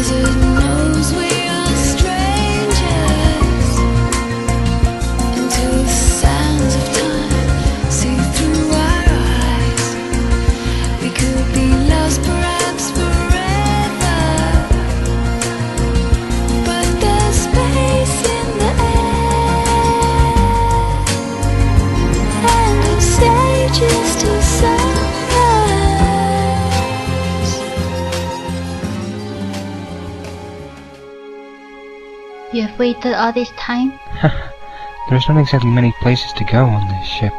desert knows we are strangers until the sands of time see through our eyes. We could be lost perhaps forever, but there's space in the air and stages to sunrise. You have waited all this time? There's not exactly many places to go on this ship.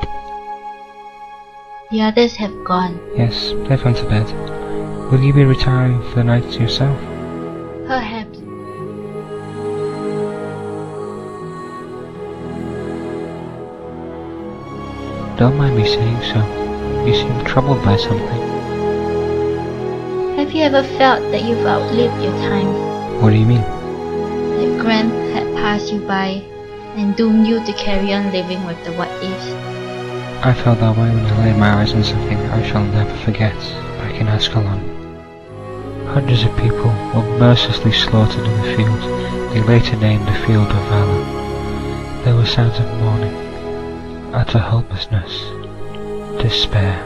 The others have gone. Yes, they've gone to bed. Will you be retiring for the night yourself? Perhaps. Don't mind me saying so. You seem troubled by something. Have you ever felt that you've outlived your time? What do you mean? That Graham had passed you by and doomed you to carry on living with the what-ifs? I felt that way when I laid my eyes on something I shall never forget back in Ascalon. Hundreds of people were mercilessly slaughtered in the field they later named the Field of Valor. There were sounds of mourning, utter hopelessness, despair.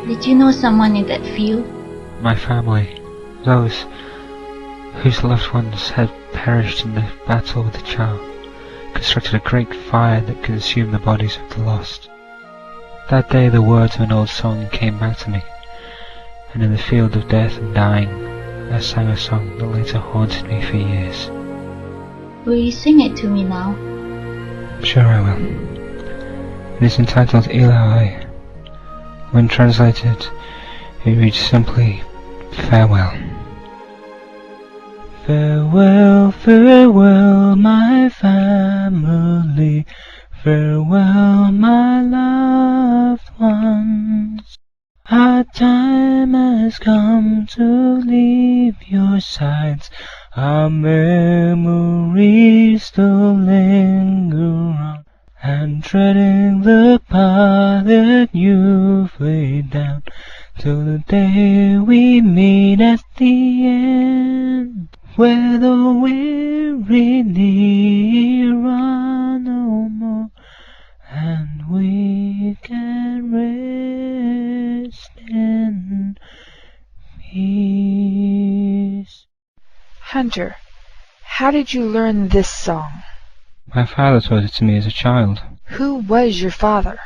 Did you know someone in that field? My family, those whose loved ones had perished in the battle with the Chow, constructed a great fire that consumed the bodies of the lost. That day the words of an old song came back to me, and in the field of death and dying, I sang a song that later haunted me for years. Will you sing it to me now? Sure I will. It is entitled Ilahi. When translated, it reads simply, Farewell. Farewell, farewell, my family. Farewell, my loved ones. Our time has come to leave your sides. Our memories still linger on, and treading the path that you've laid down, till the day we meet at the end, where the weary need run no more, and we can rest in peace. Hunter, how did you learn this song? My father taught it to me as a child. Who was your father?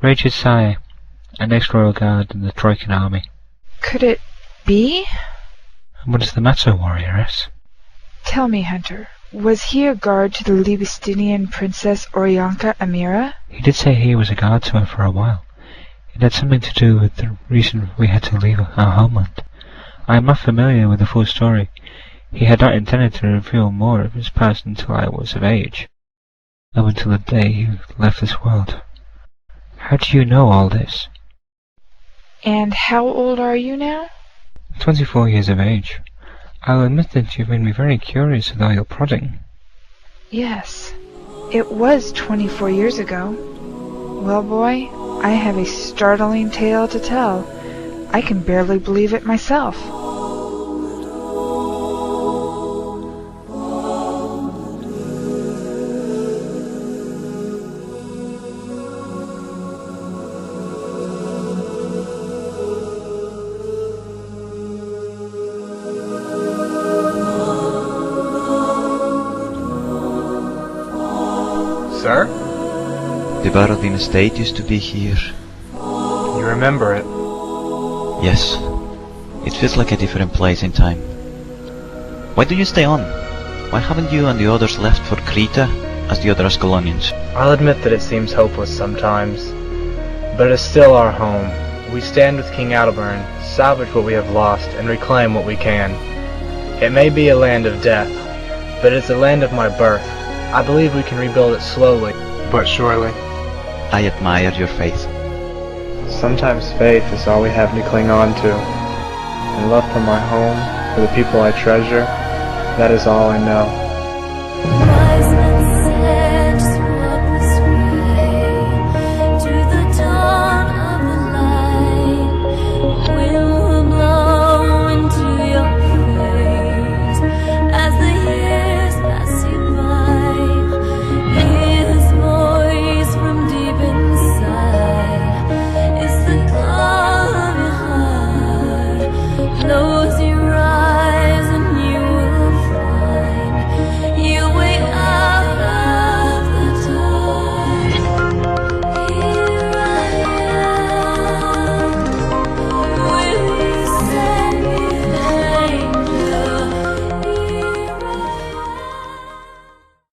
Jade Sea, an ex-royal guard in the Troican army. Could it be? What is the matter, warrioress? Tell me, Hunter, was he a guard to the Libistinian princess Oryanka Amira? He did say he was a guard to her for a while. It had something to do with the reason we had to leave our homeland. I am not familiar with the full story. He had not intended to reveal more of his past until I was of age, up until the day he left this world. How do you know all this? And how old are you now? 24 years of age. I'll admit that you've made me very curious with all your prodding. Yes, it was 24 years ago. Well, boy, I have a startling tale to tell. I can barely believe it myself. Sir? The Baradin estate used to be here. You remember it? Yes. It feels like a different place in time. Why do you stay on? Why haven't you and the others left for Creta as the other Ascalonians? I'll admit that it seems hopeless sometimes, but it is still our home. We stand with King Aldeburn, salvage what we have lost, and reclaim what we can. It may be a land of death, but it's a land of my birth. I believe we can rebuild it slowly, but surely. I admire your faith. Sometimes faith is all we have to cling on to. And love for my home, for the people I treasure, that is all I know.